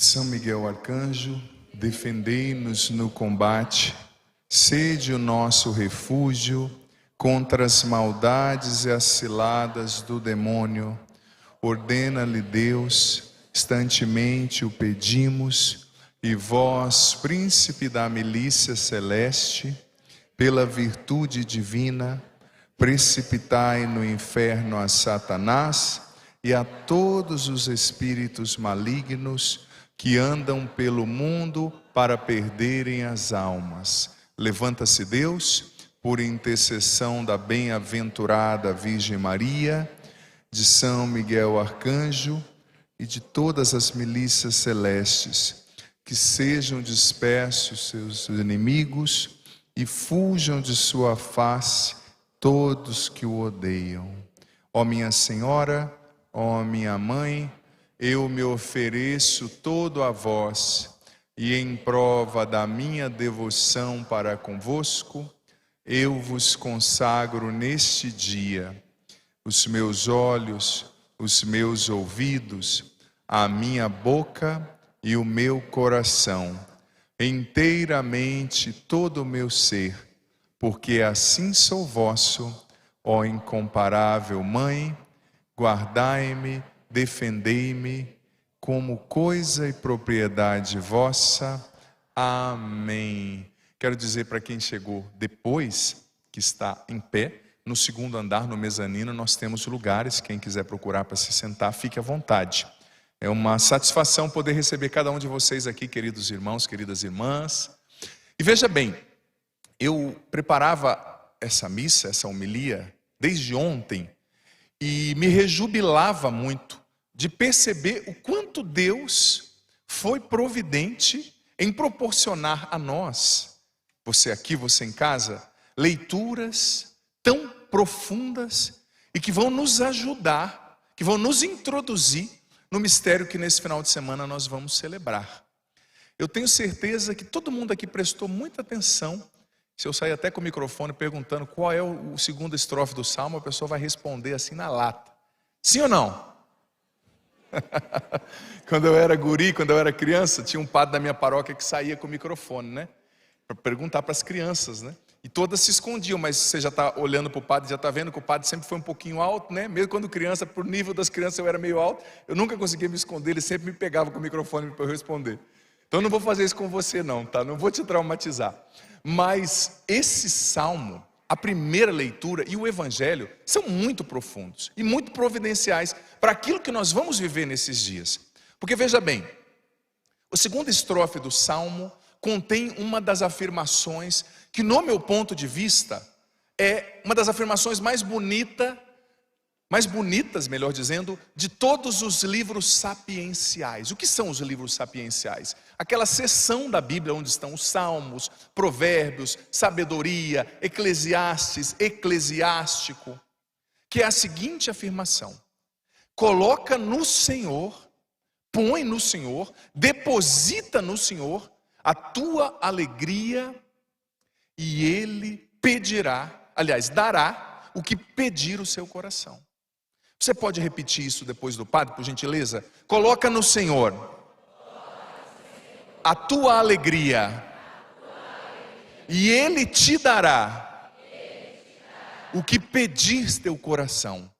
São Miguel Arcanjo, defendei-nos no combate, sede o nosso refúgio contra as maldades e as ciladas do demônio. Ordena-lhe Deus, instantemente o pedimos, e vós, príncipe da milícia celeste, pela virtude divina, precipitai no inferno a Satanás e a todos os espíritos malignos que andam pelo mundo para perderem as almas. Levanta-se Deus, por intercessão da bem-aventurada Virgem Maria, de São Miguel Arcanjo e de todas as milícias celestes, que sejam dispersos seus inimigos e fujam de sua face todos que o odeiam. Ó minha Senhora, ó minha Mãe, eu me ofereço todo a vós, e em prova da minha devoção para convosco, eu vos consagro neste dia os meus olhos, os meus ouvidos, a minha boca e o meu coração, inteiramente todo o meu ser, porque assim sou vosso, ó incomparável Mãe, guardai-me, defendei-me como coisa e propriedade vossa. Amém. Quero dizer para quem chegou depois, que está em pé, no segundo andar, no mezanino, nós temos lugares. Quem quiser procurar para se sentar, fique à vontade. É uma satisfação poder receber cada um de vocês aqui, queridos irmãos, queridas irmãs. E veja bem, eu preparava essa missa, essa homilia, desde ontem, e me rejubilava muito de perceber o quanto Deus foi providente em proporcionar a nós, você aqui, você em casa, leituras tão profundas e que vão nos ajudar, que vão nos introduzir no mistério que nesse final de semana nós vamos celebrar. Eu tenho certeza que todo mundo aqui prestou muita atenção. Se eu sair até com o microfone perguntando qual é o segundo estrofe do Salmo, a pessoa vai responder assim na lata. Sim ou não? Quando eu era guri, quando eu era criança, tinha um padre da minha paróquia que saía com o microfone, né? Para perguntar para as crianças, né? E todas se escondiam, mas você já está olhando para o padre, já está vendo que o padre sempre foi um pouquinho alto, né? Mesmo quando criança, por nível das crianças eu era meio alto, eu nunca conseguia me esconder, ele sempre me pegava com o microfone para eu responder. Então eu não vou fazer isso com você não, tá? Não vou te traumatizar. Mas esse salmo, a primeira leitura e o evangelho são muito profundos e muito providenciais para aquilo que nós vamos viver nesses dias. Porque veja bem, o segundo estrofe do salmo contém uma das afirmações que, no meu ponto de vista, é uma das afirmações mais bonitas, melhor dizendo, de todos os livros sapienciais. O que são os livros sapienciais? Aquela seção da Bíblia onde estão os Salmos, Provérbios, Sabedoria, Eclesiastes, Eclesiástico, que é a seguinte afirmação: coloca no Senhor, põe no Senhor, deposita no Senhor a tua alegria e Ele pedirá, aliás, dará o que pedir o seu coração. Você pode repetir isso depois do padre, por gentileza? Coloca no Senhor a tua alegria e Ele te dará o que pedir teu coração.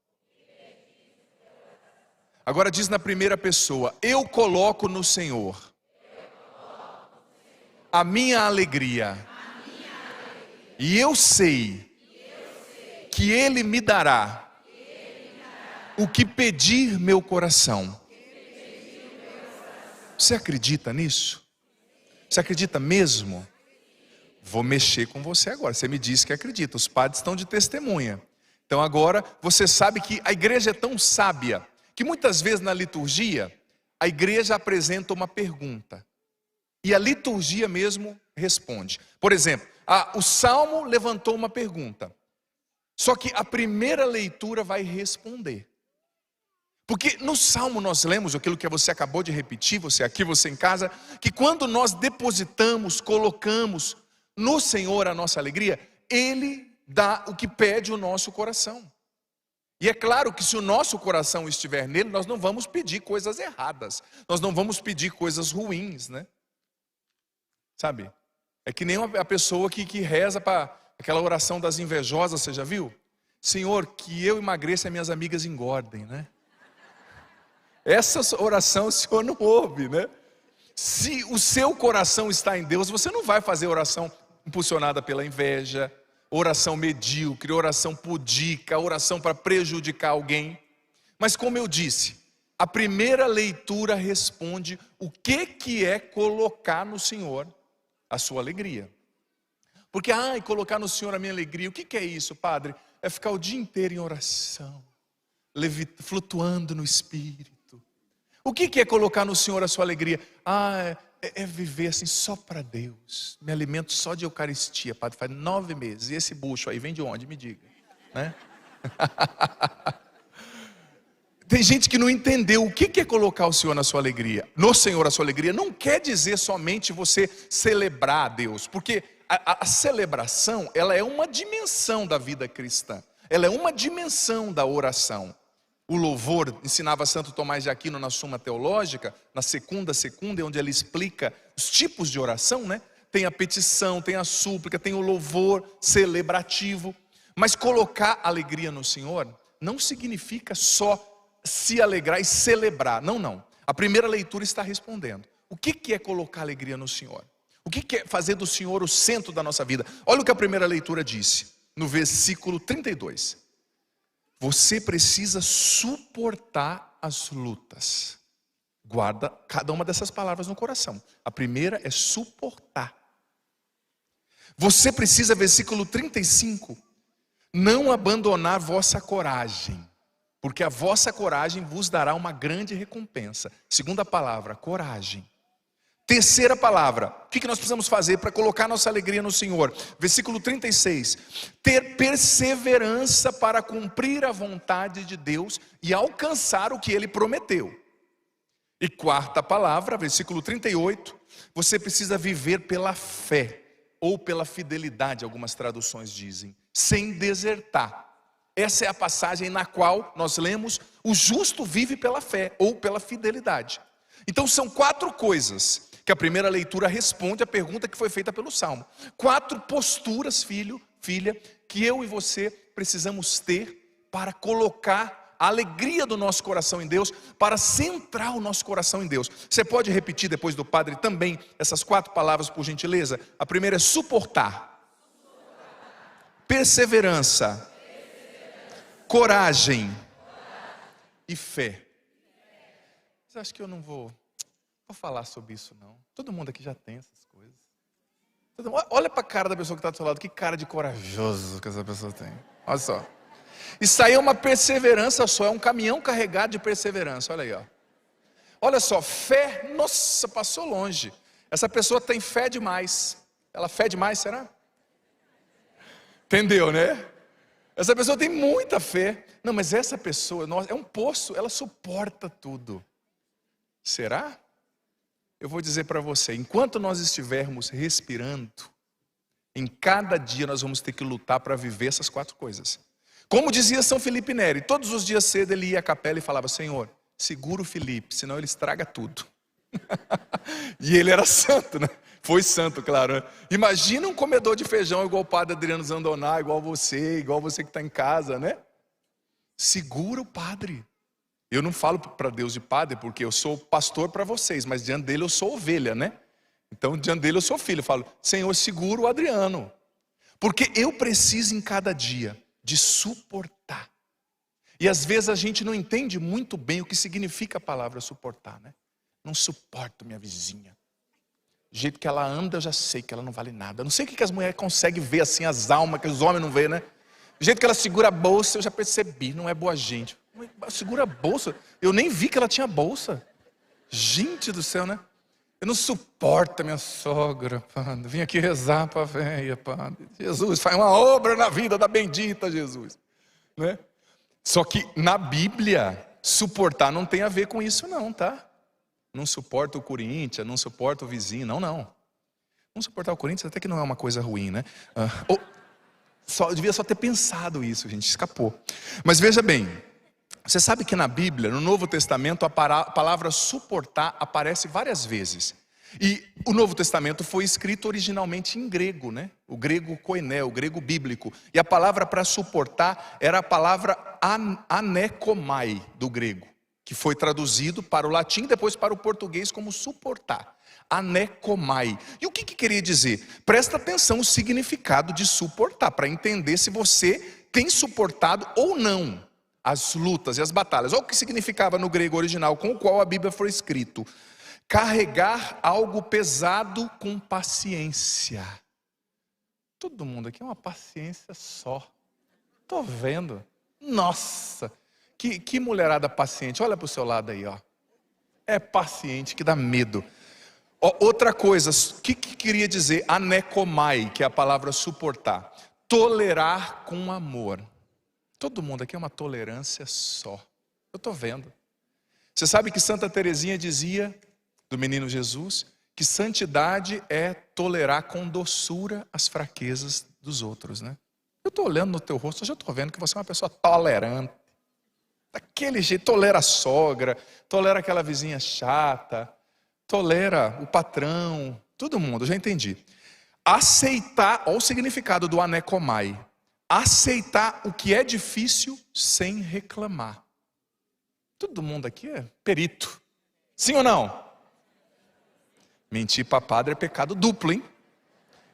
Agora diz na primeira pessoa: eu coloco no Senhor a minha alegria e eu sei que Ele me dará o que pedir meu coração. Você acredita nisso? Você acredita mesmo? Vou mexer com você agora. Você me disse que acredita. Os padres estão de testemunha. Então agora você sabe que a igreja é tão sábia que muitas vezes na liturgia a igreja apresenta uma pergunta e a liturgia mesmo responde. Por exemplo, o Salmo levantou uma pergunta, só que a primeira leitura vai responder. Porque no Salmo nós lemos aquilo que você acabou de repetir, você aqui, você em casa, que quando nós depositamos, colocamos no Senhor a nossa alegria, Ele dá o que pede o nosso coração. E é claro que se o nosso coração estiver nele, nós não vamos pedir coisas erradas. Nós não vamos pedir coisas ruins, né? Sabe? É que nem a pessoa que reza para aquela oração das invejosas, você já viu? Senhor, que eu emagreça e minhas amigas engordem, né? Essa oração o Senhor não ouve, né? Se o seu coração está em Deus, você não vai fazer oração impulsionada pela inveja, oração medíocre, oração pudica, oração para prejudicar alguém. Mas como eu disse, a primeira leitura responde o que é colocar no Senhor a sua alegria. Porque, colocar no Senhor a minha alegria, o que é isso, Padre? É ficar o dia inteiro em oração, flutuando no Espírito. O que é colocar no Senhor a sua alegria? É viver assim só para Deus. Me alimento só de Eucaristia, Padre, faz 9 meses. E esse bucho aí vem de onde? Me diga, né? Tem gente que não entendeu o que é colocar o Senhor na sua alegria. No Senhor a sua alegria não quer dizer somente você celebrar a Deus, porque a celebração, ela é uma dimensão da vida cristã. Ela é uma dimensão da oração. O louvor, ensinava Santo Tomás de Aquino na Suma Teológica, na segunda, onde ele explica os tipos de oração, né? Tem a petição, tem a súplica, tem o louvor celebrativo. Mas colocar alegria no Senhor não significa só se alegrar e celebrar. Não. A primeira leitura está respondendo. O que é colocar alegria no Senhor? O que é fazer do Senhor o centro da nossa vida? Olha o que a primeira leitura disse, no versículo 32. Você precisa suportar as lutas. Guarda cada uma dessas palavras no coração. A primeira é suportar. Você precisa, versículo 35, não abandonar vossa coragem, porque a vossa coragem vos dará uma grande recompensa. Segunda palavra, coragem. Terceira palavra, o que nós precisamos fazer para colocar nossa alegria no Senhor? Versículo 36, ter perseverança para cumprir a vontade de Deus e alcançar o que Ele prometeu. E quarta palavra, versículo 38, você precisa viver pela fé, ou pela fidelidade, algumas traduções dizem, sem desertar. Essa é a passagem na qual nós lemos, o justo vive pela fé, ou pela fidelidade. Então são 4 coisas que a primeira leitura responde à pergunta que foi feita pelo Salmo. 4 posturas, filho, filha, que eu e você precisamos ter para colocar a alegria do nosso coração em Deus, para centrar o nosso coração em Deus. Você pode repetir depois do Padre também essas 4 palavras, por gentileza? A primeira é suportar, perseverança, coragem e fé. Mas acho que eu não vou falar sobre isso não. Todo mundo aqui já tem essas coisas. Olha para a cara da pessoa que está do seu lado. Que cara de corajoso que essa pessoa tem. Olha só. Isso aí é uma perseverança só. É um caminhão carregado de perseverança. Olha aí, ó. Olha só, fé. Nossa, passou longe. Essa pessoa tem fé demais. Ela fé demais, será? Entendeu, né? Essa pessoa tem muita fé. Não, mas essa pessoa, nossa, é um poço. Ela suporta tudo. Será? Eu vou dizer para você, enquanto nós estivermos respirando, em cada dia nós vamos ter que lutar para viver essas 4 coisas. Como dizia São Felipe Neri, todos os dias cedo ele ia à capela e falava, Senhor, segura o Felipe, senão ele estraga tudo. E ele era santo, né? Foi santo, claro, né? Imagina um comedor de feijão igual o Padre Adriano Zandoná, igual você que está em casa, né? Segura o padre. Eu não falo para Deus de padre, porque eu sou pastor para vocês, mas diante dele eu sou ovelha, né? Então diante dele eu sou filho. Eu falo, Senhor, segura o Adriano. Porque eu preciso em cada dia de suportar. E às vezes a gente não entende muito bem o que significa a palavra suportar, né? Não suporto minha vizinha. Do jeito que ela anda, eu já sei que ela não vale nada. Eu não sei o que as mulheres conseguem ver assim, as almas, que os homens não veem, né? Do jeito que ela segura a bolsa, eu já percebi, não é boa gente. Segura a bolsa, eu nem vi que ela tinha bolsa. Gente do céu, né? Eu não suporto a minha sogra, padre. Vim aqui rezar para a velha, padre. Jesus, faz uma obra na vida da bendita Jesus, né? Só que na Bíblia, suportar não tem a ver com isso não, tá? Não suporta o Corinthians, não suporta o vizinho, não. Não suportar o Corinthians até que não é uma coisa ruim, né? Eu devia só ter pensado isso, gente, escapou. Mas veja bem, você sabe que na Bíblia, no Novo Testamento, a palavra suportar aparece várias vezes. E o Novo Testamento foi escrito originalmente em grego, né? O grego koiné, o grego bíblico. E a palavra para suportar era a palavra anekomai, do grego, que foi traduzido para o latim, depois para o português como suportar. Anekomai. E o que queria dizer? Presta atenção no significado de suportar, para entender se você tem suportado ou não as lutas e as batalhas. Olha o que significava no grego original, com o qual a Bíblia foi escrito: carregar algo pesado com paciência. Todo mundo aqui é uma paciência só. Estou vendo. Nossa, que mulherada paciente. Olha para o seu lado aí, ó. É paciente que dá medo. Outra coisa, o que queria dizer anekomai, que é a palavra suportar? Tolerar com amor. Todo mundo aqui é uma tolerância só. Eu estou vendo. Você sabe que Santa Teresinha dizia, do menino Jesus, que santidade é tolerar com doçura as fraquezas dos outros, né? Eu estou olhando no teu rosto, eu já estou vendo que você é uma pessoa tolerante. Daquele jeito, tolera a sogra, tolera aquela vizinha chata, tolera o patrão, todo mundo, eu já entendi. Aceitar, olha o significado do anekomai. Aceitar o que é difícil sem reclamar. Todo mundo aqui é perito. Sim ou não? Mentir para padre é pecado duplo, hein?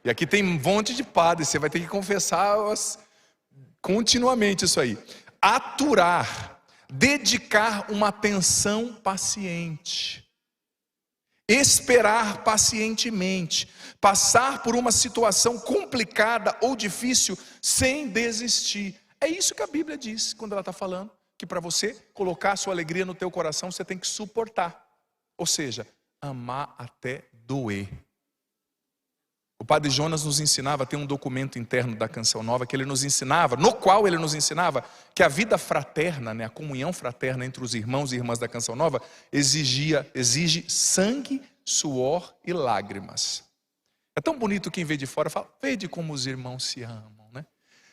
E aqui tem um monte de padres, você vai ter que confessar continuamente isso aí. Aturar, dedicar uma atenção paciente. Esperar pacientemente, passar por uma situação complicada ou difícil sem desistir. É isso que a Bíblia diz quando ela está falando, que para você colocar a sua alegria no teu coração, você tem que suportar. Ou seja, amar até doer. O Padre Jonas nos ensinava, tem um documento interno da Canção Nova que ele nos ensinava, no qual ele nos ensinava que a vida fraterna, né, a comunhão fraterna entre os irmãos e irmãs da Canção Nova exige sangue, suor e lágrimas. É tão bonito quem vê de fora fala: vede como os irmãos se amam, né?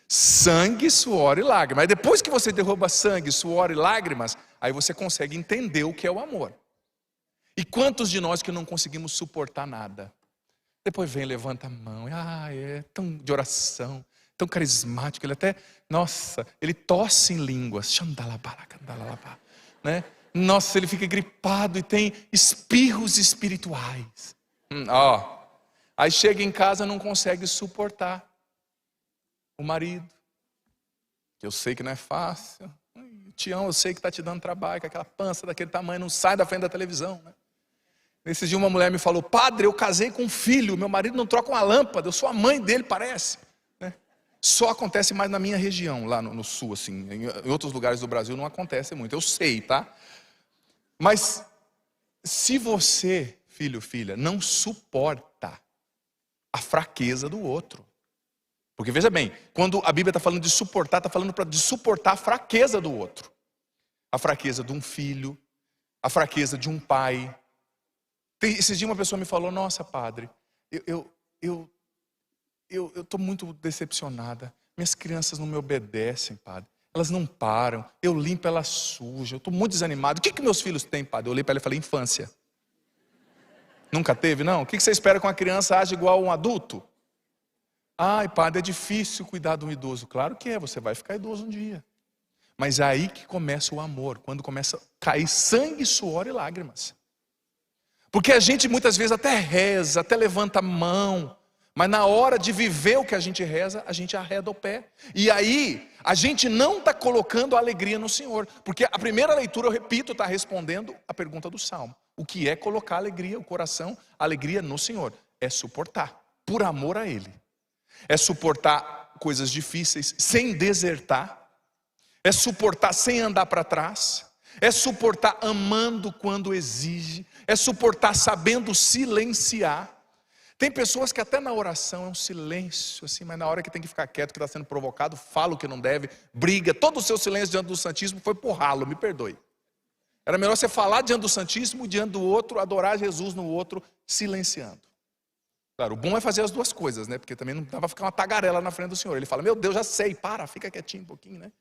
Sangue, suor e lágrimas. Aí depois que você derruba sangue, suor e lágrimas, aí você consegue entender o que é o amor. E quantos de nós que não conseguimos suportar nada? Depois vem, levanta a mão, é tão de oração, tão carismático, ele até, nossa, ele tosse em línguas, né? Nossa, ele fica gripado e tem espirros espirituais. Aí chega em casa e não consegue suportar o marido, que eu sei que não é fácil. Tião, eu sei que está te dando trabalho, com aquela pança daquele tamanho, não sai da frente da televisão, né? Nesses dias uma mulher me falou: padre, eu casei com um filho, meu marido não troca uma lâmpada, eu sou a mãe dele, parece, né? Só acontece mais na minha região, lá no sul, assim. Em outros lugares do Brasil não acontece muito, eu sei, tá? Mas se você, filho, filha, não suporta a fraqueza do outro, porque veja bem, quando a Bíblia está falando de suportar, está falando de suportar a fraqueza do outro. A fraqueza de um filho, a fraqueza de um pai. Esses dias uma pessoa me falou: nossa, padre, eu estou muito decepcionada. Minhas crianças não me obedecem, padre. Elas não param, eu limpo, elas sujam, eu estou muito desanimado. O que meus filhos têm, padre? Eu olhei para ela e falei: infância. Nunca teve, não? O que você espera que uma criança age igual a um adulto? Ai, padre, é difícil cuidar de um idoso. Claro que é, você vai ficar idoso um dia. Mas é aí que começa o amor, quando começa a cair sangue, suor e lágrimas. Porque a gente muitas vezes até reza, até levanta a mão, mas na hora de viver o que a gente reza, a gente arreda o pé. E aí, a gente não está colocando a alegria no Senhor. Porque a primeira leitura, eu repito, está respondendo a pergunta do Salmo. O que é colocar a alegria, o coração, a alegria no Senhor? É suportar, por amor a Ele. É suportar coisas difíceis sem desertar. É suportar sem andar para trás. É suportar amando quando exige. É suportar sabendo silenciar. Tem pessoas que até na oração é um silêncio, assim, mas na hora que tem que ficar quieto, que está sendo provocado, fala o que não deve, briga. Todo o seu silêncio diante do Santíssimo foi por ralo, me perdoe. Era melhor você falar diante do Santíssimo, diante do outro, adorar Jesus no outro, silenciando. Claro, o bom é fazer as duas coisas, né? Porque também não dava pra ficar uma tagarela na frente do Senhor. Ele fala, meu Deus, já sei, fica quietinho um pouquinho, né?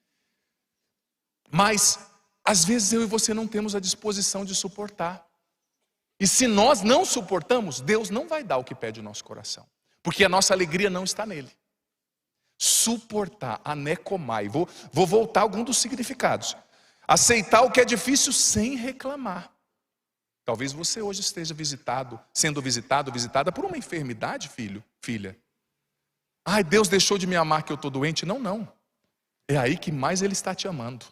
Mas, às vezes eu e você não temos a disposição de suportar. E se nós não suportamos, Deus não vai dar o que pede o nosso coração. Porque a nossa alegria não está nele. Suportar, anekomai. Vou voltar a algum dos significados. Aceitar o que é difícil sem reclamar. Talvez você hoje esteja sendo visitado, visitada por uma enfermidade, filha. Ai, Deus deixou de me amar que eu estou doente. Não. É aí que mais Ele está te amando.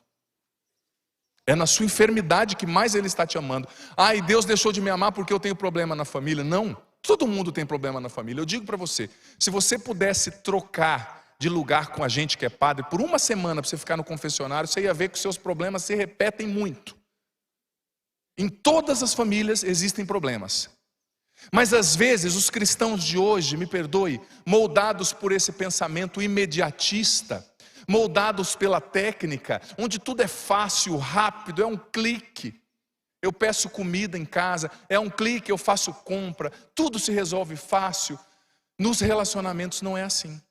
É na sua enfermidade que mais Ele está te amando. Ai, Deus deixou de me amar porque eu tenho problema na família. Não, todo mundo tem problema na família. Eu digo para você, se você pudesse trocar de lugar com a gente que é padre por uma semana para você ficar no confessionário, você ia ver que os seus problemas se repetem muito. Em todas as famílias existem problemas. Mas às vezes os cristãos de hoje, me perdoe, moldados por esse pensamento imediatista, moldados pela técnica, onde tudo é fácil, rápido, é um clique. Eu peço comida em casa, é um clique, eu faço compra, tudo se resolve fácil. Nos relacionamentos não é assim.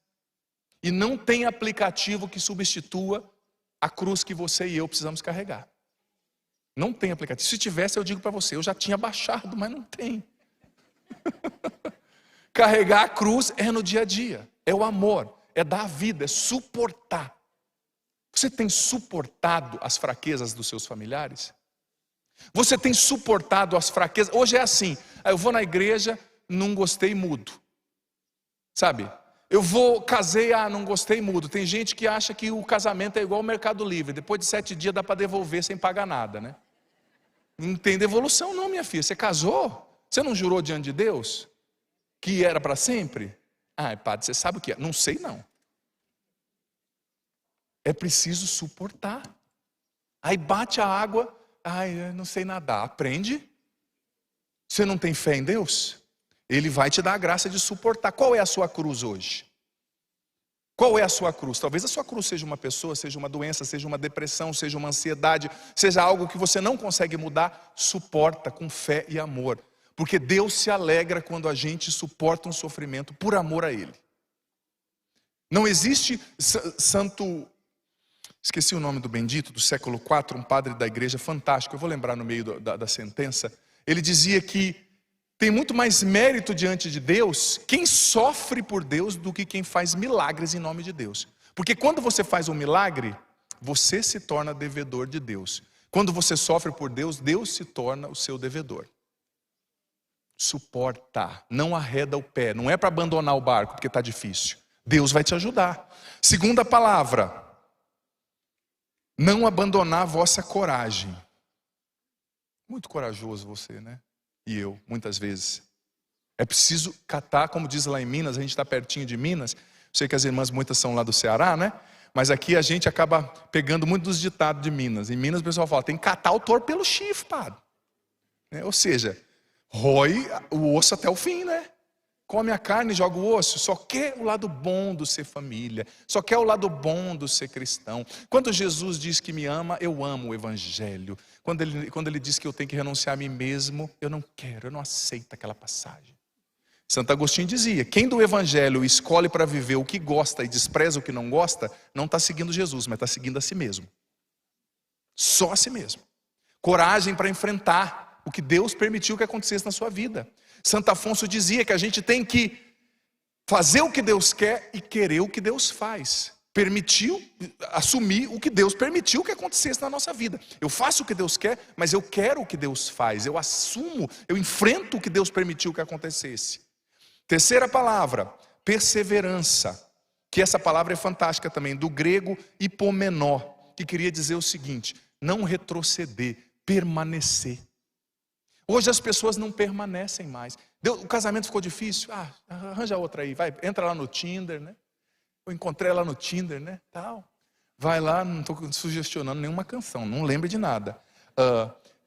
E não tem aplicativo que substitua a cruz que você e eu precisamos carregar. Não tem aplicativo. Se tivesse, eu digo para você, eu já tinha baixado, mas não tem. Carregar a cruz é no dia a dia, é o amor, é dar a vida, é suportar. Você tem suportado as fraquezas dos seus familiares? Você tem suportado as fraquezas? Hoje é assim, eu vou na igreja, não gostei, mudo. Sabe? Casei, não gostei, mudo. Tem gente que acha que o casamento é igual ao Mercado Livre. Depois de 7 dias dá para devolver sem pagar nada, né? Não tem devolução não, minha filha. Você casou? Você não jurou diante de Deus? Que era para sempre? Padre, você sabe o que é? Não sei não. É preciso suportar. Aí bate a água, eu não sei nadar. Aprende. Você não tem fé em Deus? Ele vai te dar a graça de suportar. Qual é a sua cruz hoje? Qual é a sua cruz? Talvez a sua cruz seja uma pessoa, seja uma doença, seja uma depressão, seja uma ansiedade, seja algo que você não consegue mudar. Suporta com fé e amor. Porque Deus se alegra quando a gente suporta um sofrimento por amor a Ele. Não existe santo... Esqueci o nome do bendito, do século IV, um padre da igreja fantástico. Eu vou lembrar no meio da sentença. Ele dizia que tem muito mais mérito diante de Deus quem sofre por Deus do que quem faz milagres em nome de Deus. Porque quando você faz um milagre, você se torna devedor de Deus. Quando você sofre por Deus, Deus se torna o seu devedor. Suporta, não arreda o pé. Não é para abandonar o barco porque está difícil. Deus vai te ajudar. Segunda palavra, não abandonar a vossa coragem. Muito corajoso você, né? E eu, muitas vezes. É preciso catar, como diz lá em Minas, a gente está pertinho de Minas. Sei que as irmãs muitas são lá do Ceará, né? Mas aqui a gente acaba pegando muito dos ditados de Minas. Em Minas o pessoal fala, tem que catar o touro pelo chifre, padre. Ou seja, rói o osso até o fim, né? Come a carne e joga o osso. Só quer o lado bom do ser família. Só quer o lado bom do ser cristão. Quando Jesus diz que me ama, eu amo o evangelho. Quando ele diz que eu tenho que renunciar a mim mesmo, eu não quero, eu não aceito aquela passagem. Santo Agostinho dizia, quem do evangelho escolhe para viver o que gosta e despreza o que não gosta, não está seguindo Jesus, mas está seguindo a si mesmo. Só a si mesmo. Coragem para enfrentar o que Deus permitiu que acontecesse na sua vida. Santo Afonso dizia que a gente tem que fazer o que Deus quer e querer o que Deus faz. Assumir o que Deus permitiu que acontecesse na nossa vida. Eu faço o que Deus quer, mas eu quero o que Deus faz. Eu assumo, eu enfrento o que Deus permitiu que acontecesse. Terceira palavra, perseverança. Que essa palavra é fantástica também, do grego hipomenó, que queria dizer o seguinte, não retroceder, permanecer. Hoje as pessoas não permanecem mais. O casamento ficou difícil? Arranja outra aí, vai, entra lá no Tinder, né? Eu encontrei ela no Tinder, né? Tal. Vai lá, não estou sugestionando nenhuma canção, não lembro de nada.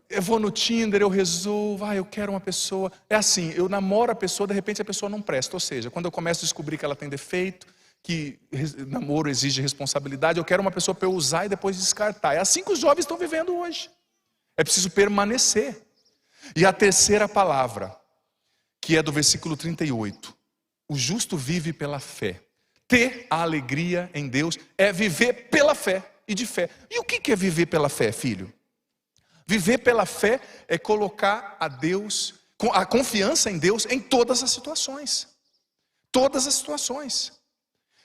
Eu vou no Tinder, eu resolvo, eu quero uma pessoa. É assim, eu namoro a pessoa, de repente a pessoa não presta. Ou seja, quando eu começo a descobrir que ela tem defeito, que namoro exige responsabilidade, eu quero uma pessoa para eu usar e depois descartar. É assim que os jovens estão vivendo hoje. É preciso permanecer. E a terceira palavra, que é do versículo 38. O justo vive pela fé. Ter a alegria em Deus é viver pela fé e de fé. E o que é viver pela fé, filho? Viver pela fé é colocar a confiança em Deus em todas as situações. Todas as situações.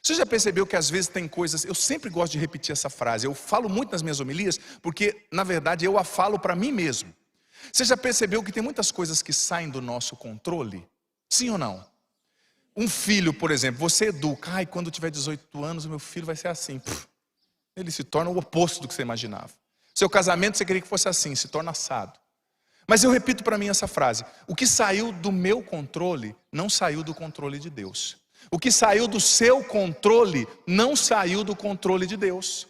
Você já percebeu que às vezes tem coisas, eu sempre gosto de repetir essa frase, eu falo muito nas minhas homilias, porque na verdade eu a falo para mim mesmo. Você já percebeu que tem muitas coisas que saem do nosso controle? Sim ou não? Um filho, por exemplo, você educa, quando eu tiver 18 anos o meu filho vai ser assim. Ele se torna o oposto do que você imaginava. Seu casamento você queria que fosse assim, se torna assado. Mas eu repito para mim essa frase, o que saiu do meu controle, não saiu do controle de Deus. O que saiu do seu controle, não saiu do controle de Deus.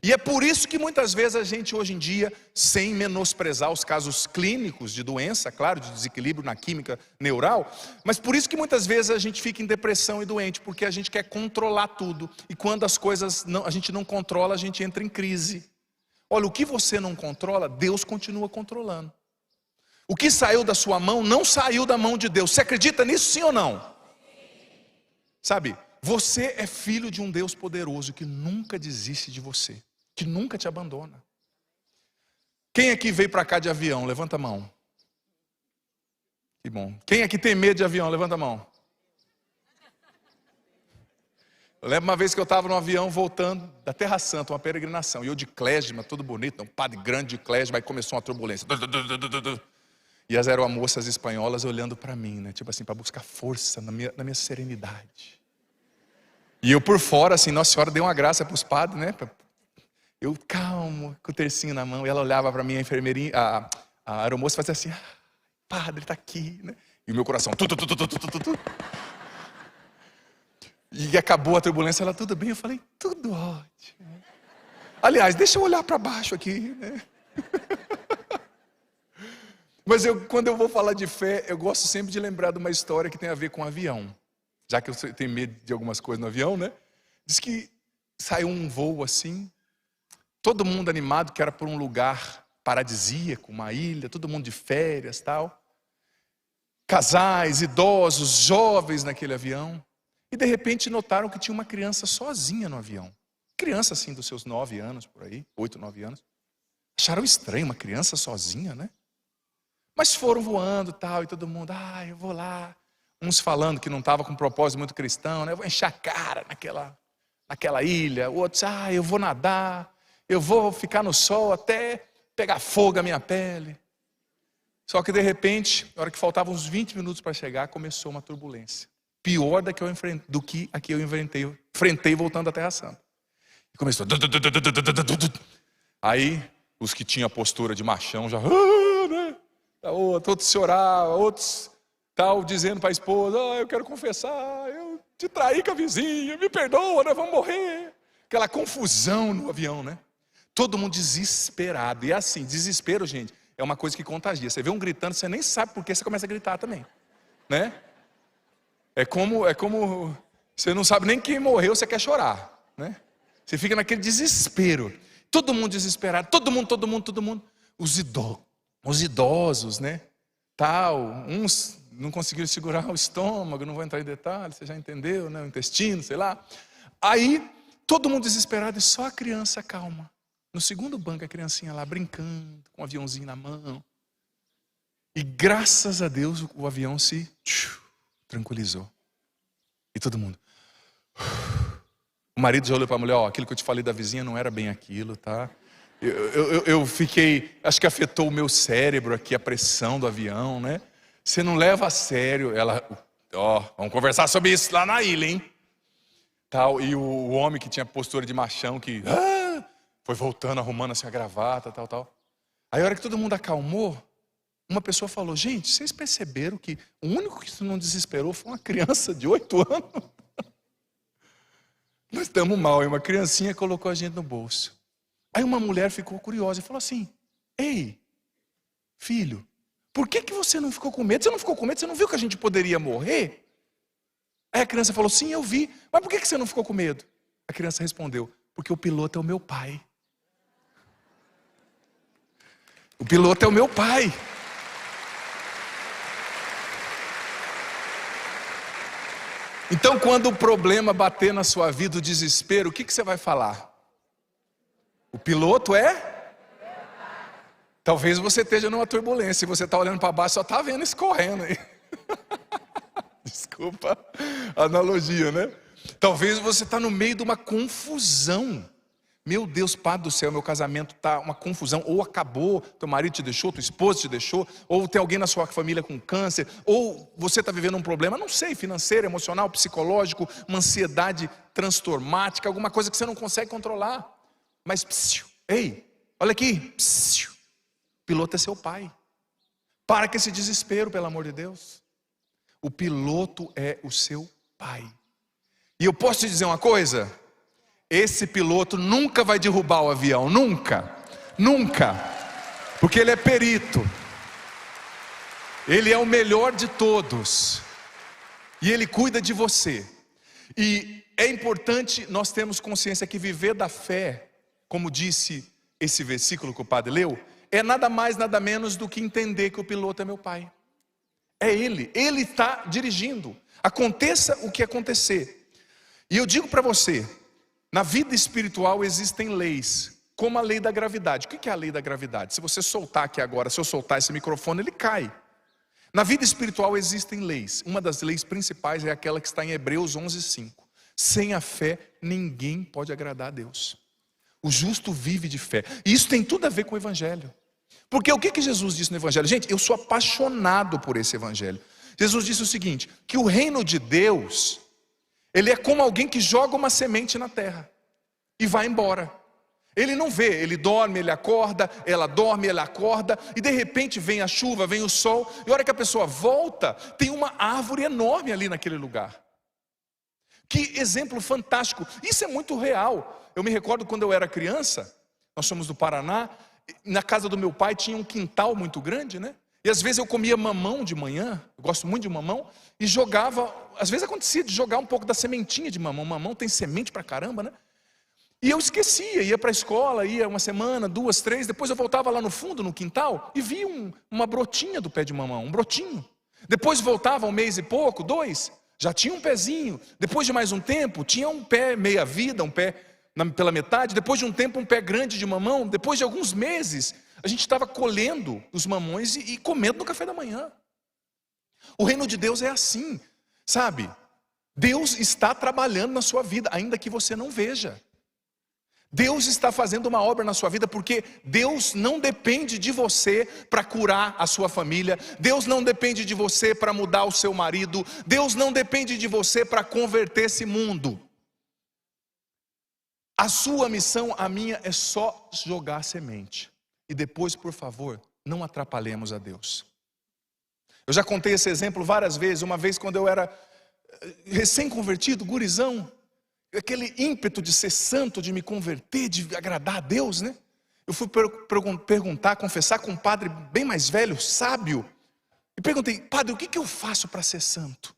E é por isso que muitas vezes a gente hoje em dia, sem menosprezar os casos clínicos de doença, claro, de desequilíbrio na química neural, mas por isso que muitas vezes a gente fica em depressão e doente, porque a gente quer controlar tudo. E quando as coisas a gente não controla, a gente entra em crise. Olha, o que você não controla, Deus continua controlando. O que saiu da sua mão, não saiu da mão de Deus. Você acredita nisso, sim ou não? Sabe, você é filho de um Deus poderoso que nunca desiste de você, que nunca te abandona. Quem aqui veio para cá de avião? Levanta a mão. Que bom. Quem aqui tem medo de avião? Levanta a mão. Eu lembro uma vez que eu estava no avião voltando da Terra Santa, uma peregrinação, e eu de Klezmer, todo bonito, um padre grande de Klezmer, aí começou uma turbulência. E as aeromoças espanholas olhando para mim, né? Tipo assim, para buscar força na minha serenidade. E eu por fora, assim, Nossa Senhora deu uma graça para os padres, né? Eu calmo, com o tercinho na mão, e ela olhava para mim, a enfermeirinha, a aeromoça fazia assim, padre, está aqui, né? E o meu coração, E acabou a turbulência, ela, tudo bem? Eu falei, tudo ótimo. Aliás, deixa eu olhar para baixo aqui, né? Mas quando eu vou falar de fé, eu gosto sempre de lembrar de uma história que tem a ver com avião. Já que eu tenho medo de algumas coisas no avião, né? Diz que saiu um voo assim, todo mundo animado, que era por um lugar paradisíaco, uma ilha, todo mundo de férias e tal. Casais, idosos, jovens naquele avião. E de repente notaram que tinha uma criança sozinha no avião. Criança assim dos seus 9 anos, por aí, 8, 9 anos. Acharam estranho, uma criança sozinha, né? Mas foram voando tal, e todo mundo, eu vou lá. Uns falando que não estava com um propósito muito cristão, né? Eu vou encher a cara naquela ilha. Outros, eu vou nadar, eu vou ficar no sol até pegar fogo a minha pele. Só que de repente, na hora que faltavam uns 20 minutos para chegar, começou uma turbulência. Pior do que a que eu enfrentei voltando da Terra Santa. E começou. Aí, os que tinham a postura de machão já, né? Outros choravam, outros tal, dizendo para a esposa, eu quero confessar, eu te traí com a vizinha, me perdoa, nós vamos morrer. Aquela confusão no avião, né? Todo mundo desesperado. E assim, desespero, gente, é uma coisa que contagia. Você vê um gritando, você nem sabe por que você começa a gritar também, né? É como você não sabe nem quem morreu, você quer chorar, né? Você fica naquele desespero. Todo mundo desesperado, todo mundo. Os idosos, né? Tal, uns não conseguiram segurar o estômago, não vou entrar em detalhes, você já entendeu, né? O intestino, sei lá. Aí, todo mundo desesperado e só a criança calma. No segundo banco, a criancinha lá brincando, com o aviãozinho na mão. E graças a Deus, o avião se tranquilizou. E todo mundo. O marido já olhou para a mulher, aquilo que eu te falei da vizinha não era bem aquilo, tá? Eu fiquei, acho que afetou o meu cérebro aqui, a pressão do avião, né? Você não leva a sério. Ela, vamos conversar sobre isso lá na ilha, hein? Tal, e o homem que tinha postura de machão, que foi voltando, arrumando assim a gravata, tal. Aí a hora que todo mundo acalmou, uma pessoa falou, gente, vocês perceberam que o único que não desesperou foi uma criança de 8 anos? Nós estamos mal, e uma criancinha colocou a gente no bolso. Aí uma mulher ficou curiosa e falou assim, ei, filho, por que você não ficou com medo? Você não ficou com medo? Você não viu que a gente poderia morrer? Aí a criança falou, sim, eu vi. Mas por que você não ficou com medo? A criança respondeu, porque o piloto é o meu pai. O piloto é o meu pai. Então, quando o problema bater na sua vida, o desespero, o que você vai falar? O piloto é? Talvez você esteja numa turbulência e você está olhando para baixo, só está vendo escorrendo aí. Desculpa a analogia, né? Talvez você está no meio de uma confusão. Meu Deus, Padre do céu, meu casamento está uma confusão. Ou acabou, teu marido te deixou, tua esposa te deixou, ou tem alguém na sua família com câncer, ou você está vivendo um problema, não sei, financeiro, emocional, psicológico, uma ansiedade transtormática, alguma coisa que você não consegue controlar. Mas, ei, olha aqui, o piloto é seu pai. Para com esse desespero, pelo amor de Deus. O piloto é o seu pai. E eu posso te dizer uma coisa? Esse piloto nunca vai derrubar o avião, nunca, nunca, porque ele é perito, ele é o melhor de todos, e ele cuida de você. E é importante nós termos consciência que viver da fé, como disse esse versículo que o padre leu, é nada mais, nada menos do que entender que o piloto é meu pai. É ele está dirigindo, aconteça o que acontecer. E eu digo para você, na vida espiritual existem leis, como a lei da gravidade. O que é a lei da gravidade? Se você soltar aqui agora, se eu soltar esse microfone, ele cai. Na vida espiritual existem leis. Uma das leis principais é aquela que está em Hebreus 11:5. Sem a fé, ninguém pode agradar a Deus. O justo vive de fé. E isso tem tudo a ver com o Evangelho. Porque o que Jesus disse no Evangelho? Gente, eu sou apaixonado por esse Evangelho. Jesus disse o seguinte, que o reino de Deus, ele é como alguém que joga uma semente na terra e vai embora. Ele não vê, ele dorme, ele acorda, ela dorme, ele acorda, e de repente vem a chuva, vem o sol, e a hora que a pessoa volta, tem uma árvore enorme ali naquele lugar. Que exemplo fantástico, isso é muito real. Eu me recordo quando eu era criança, nós somos do Paraná, na casa do meu pai tinha um quintal muito grande, né? E às vezes eu comia mamão de manhã, eu gosto muito de mamão, e jogava, às vezes acontecia de jogar um pouco da sementinha de mamão. Mamão tem semente pra caramba, né? E eu esquecia, ia para a escola, ia uma semana, 2, 3, depois eu voltava lá no fundo, no quintal, e via uma brotinha do pé de mamão, um brotinho. Depois voltava 1 mês e pouco, 2, já tinha um pezinho. Depois de mais um tempo, tinha um pé meia vida, um pé pela metade. Depois de um tempo, um pé grande de mamão. Depois de alguns meses, a gente estava colhendo os mamões e comendo no café da manhã. O reino de Deus é assim, sabe? Deus está trabalhando na sua vida, ainda que você não veja. Deus está fazendo uma obra na sua vida, porque Deus não depende de você para curar a sua família. Deus não depende de você para mudar o seu marido. Deus não depende de você para converter esse mundo. A sua missão, a minha, é só jogar semente. E depois, por favor, não atrapalhemos a Deus. Eu já contei esse exemplo várias vezes. Uma vez quando eu era recém-convertido, gurizão, aquele ímpeto de ser santo, de me converter, de agradar a Deus, né? Eu fui perguntar, confessar com um padre bem mais velho, sábio. E perguntei, padre, o que eu faço para ser santo?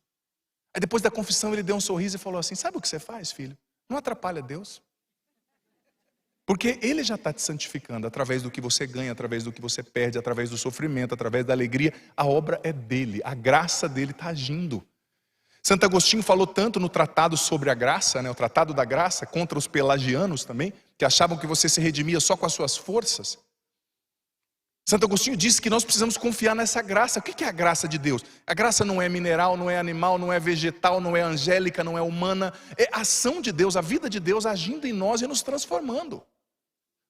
Aí depois da confissão ele deu um sorriso e falou assim, sabe o que você faz, filho? Não atrapalha Deus. Porque Ele já está te santificando através do que você ganha, através do que você perde, através do sofrimento, através da alegria. A obra é dele, a graça dele está agindo. Santo Agostinho falou tanto no tratado sobre a graça, né, o tratado da graça, contra os pelagianos também, que achavam que você se redimia só com as suas forças. Santo Agostinho disse que nós precisamos confiar nessa graça. O que é a graça de Deus? A graça não é mineral, não é animal, não é vegetal, não é angélica, não é humana. É a ação de Deus, a vida de Deus agindo em nós e nos transformando,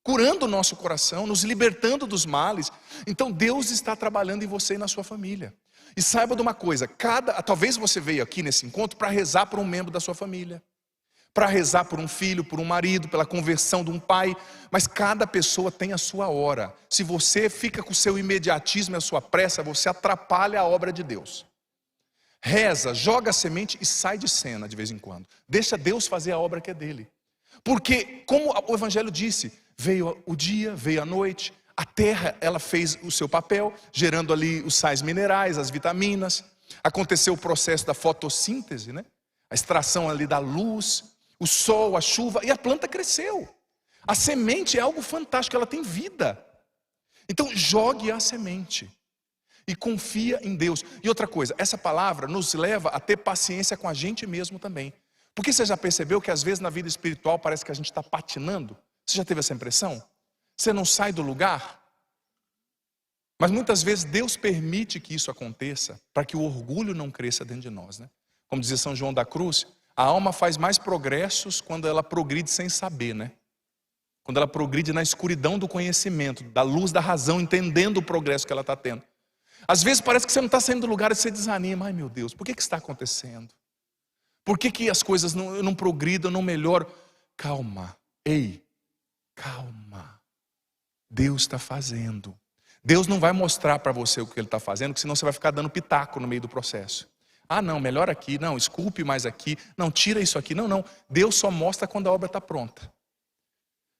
curando o nosso coração, nos libertando dos males. Então Deus está trabalhando em você e na sua família. E saiba de uma coisa, talvez você veio aqui nesse encontro para rezar por um membro da sua família, para rezar por um filho, por um marido, pela conversão de um pai, mas cada pessoa tem a sua hora. Se você fica com o seu imediatismo e a sua pressa, você atrapalha a obra de Deus. Reza, joga a semente e sai de cena de vez em quando. Deixa Deus fazer a obra que é dele. Porque, como o Evangelho disse, veio o dia, veio a noite, a terra, ela fez o seu papel, gerando ali os sais minerais, as vitaminas. Aconteceu o processo da fotossíntese, né? A extração ali da luz, o sol, a chuva, e a planta cresceu. A semente é algo fantástico, ela tem vida. Então jogue a semente. E confia em Deus. E outra coisa, essa palavra nos leva a ter paciência com a gente mesmo também. Porque você já percebeu que às vezes na vida espiritual parece que a gente está patinando? Você já teve essa impressão? Você não sai do lugar? Mas muitas vezes Deus permite que isso aconteça para que o orgulho não cresça dentro de nós, né? Como dizia São João da Cruz, a alma faz mais progressos quando ela progride sem saber, né? Quando ela progride na escuridão do conhecimento, da luz da razão, entendendo o progresso que ela está tendo. Às vezes parece que você não está saindo do lugar e você desanima. Ai meu Deus, por que está acontecendo? Por que as coisas não progridam, não melhoram? Calma, ei, calma. Deus está fazendo. Deus não vai mostrar para você o que Ele está fazendo, porque senão você vai ficar dando pitaco no meio do processo. Ah não, melhor aqui, não, esculpe mais aqui, não, tira isso aqui, não. Deus só mostra quando a obra está pronta.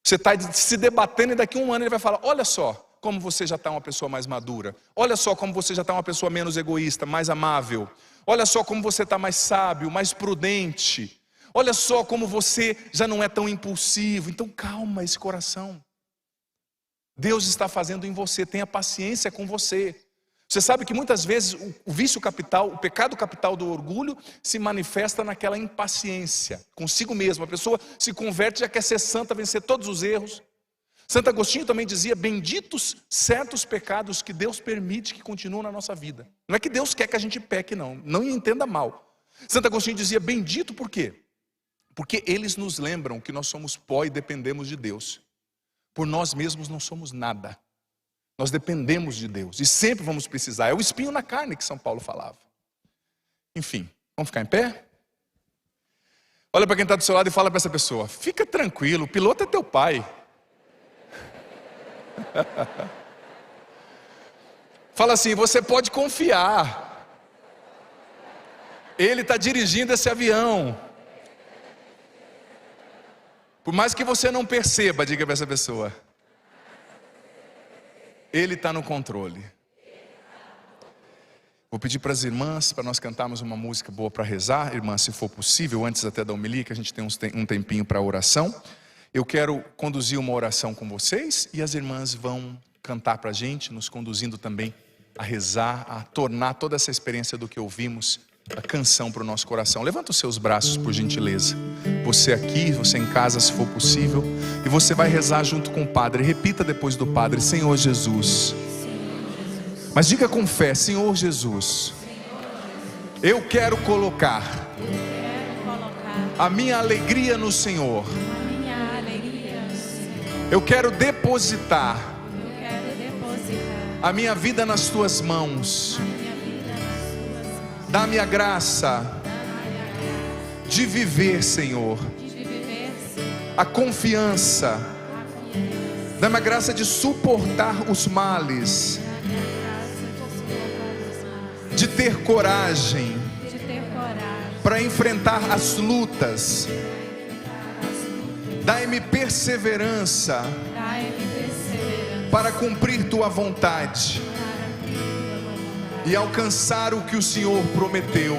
Você está se debatendo e daqui a um ano Ele vai falar, olha só como você já está uma pessoa mais madura. Olha só como você já está uma pessoa menos egoísta, mais amável. Olha só como você está mais sábio, mais prudente. Olha só como você já não é tão impulsivo. Então calma esse coração. Deus está fazendo em você, tenha paciência com você. Você sabe que muitas vezes o vício capital, o pecado capital do orgulho se manifesta naquela impaciência consigo mesmo. A pessoa se converte, já quer ser santa, vencer todos os erros. Santo Agostinho também dizia, benditos certos pecados que Deus permite que continuem na nossa vida. Não é que Deus quer que a gente peque, não me entenda mal. Santo Agostinho dizia, bendito por quê? Porque eles nos lembram que nós somos pó e dependemos de Deus. Por nós mesmos não somos nada. Nós dependemos de Deus e sempre vamos precisar. É o espinho na carne que São Paulo falava. Enfim, vamos ficar em pé? Olha para quem está do seu lado e fala para essa pessoa, fica tranquilo, o piloto é teu pai. Fala assim, você pode confiar. Ele está dirigindo esse avião. Por mais que você não perceba, diga para essa pessoa, Ele está no controle. Vou pedir para as irmãs, para nós cantarmos uma música boa para rezar. Irmãs, se for possível, antes até da homilia, que a gente tem um tempinho para oração. Eu quero conduzir uma oração com vocês e as irmãs vão cantar para a gente, nos conduzindo também a rezar, a tornar toda essa experiência do que ouvimos, a canção para o nosso coração. Levanta os seus braços, por gentileza. Você aqui, você em casa, se for possível. E você vai rezar junto com o Padre. Repita depois do Padre, Senhor Jesus. Mas diga com fé, Senhor Jesus, eu quero colocar a minha alegria no Senhor. Eu quero depositar a minha vida nas tuas mãos. Dá-me a graça de viver, Senhor, a confiança. Dá-me a graça de suportar os males, de ter coragem para enfrentar as lutas. Dai-me perseverança para cumprir tua vontade e alcançar o que o Senhor prometeu.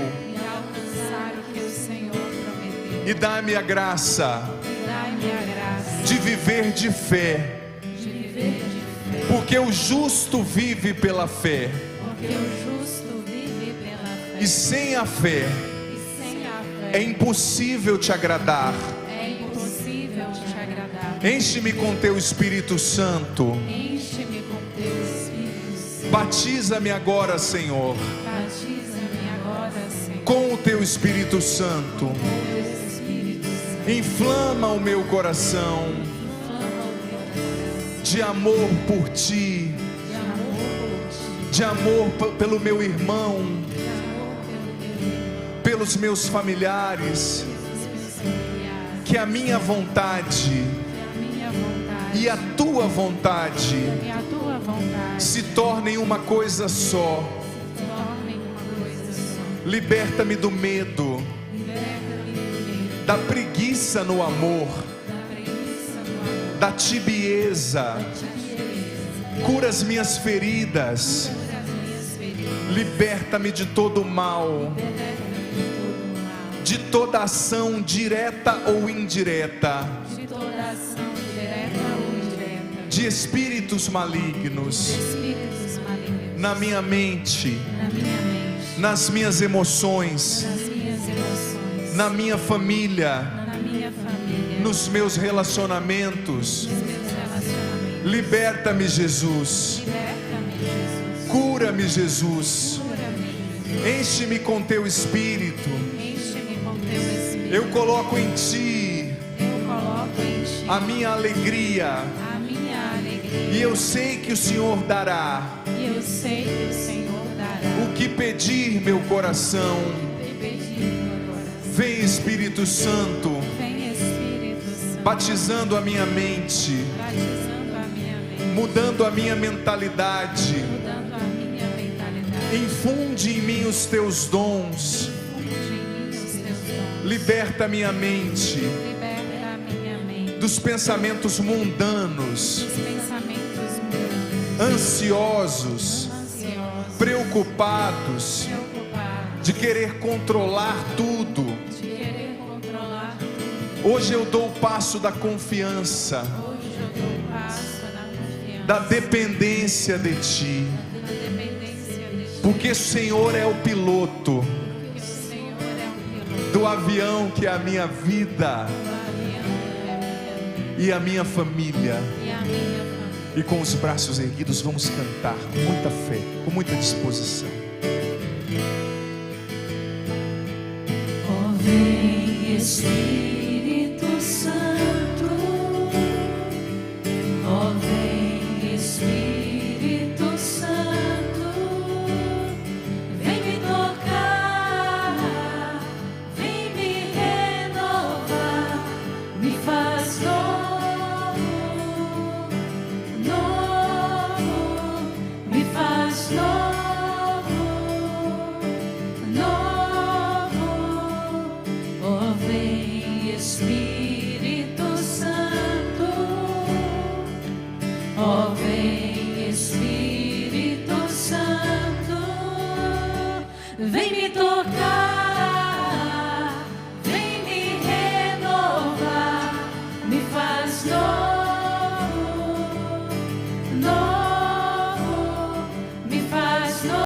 E dá-me a graça de viver de fé, porque o justo vive pela fé. E sem a fé é impossível te agradar. Enche-me com teu Espírito Santo. Batiza-me agora, Senhor, com o teu Espírito Santo. Inflama o meu coração de amor por ti, de amor pelo meu irmão, pelos meus familiares. Que a minha vontade e a tua vontade se tornem uma coisa só. Liberta-me do medo, da preguiça no amor, da tibieza. Cura as minhas feridas. Liberta-me de todo o mal, de toda ação direta ou indireta, de espíritos malignos. na minha mente, nas minhas emoções, na minha família, nos meus relacionamentos. Liberta-me, Jesus. Cura-me, Jesus. Enche-me com teu Espírito. Eu coloco em Ti a minha alegria. E eu sei que o Senhor dará o que pedir meu coração. Vem, Espírito Santo, batizando a minha mente, mudando a minha mentalidade. Infunde em mim os teus dons. Liberta a minha mente dos pensamentos mundanos, ansiosos, preocupados, de querer controlar tudo. Hoje eu dou o passo da confiança, da dependência de Ti, porque o Senhor é o piloto do avião que é a minha vida e a minha família. E com os braços erguidos vamos cantar com muita fé, com muita disposição. Oh, vem Espírito Santo, oh, vem Espírito Santo, vem me tocar, vem me renovar, me faz novo, me faz novo, oh, vem Espírito Santo, oh, vem Espírito Santo, vem me tocar.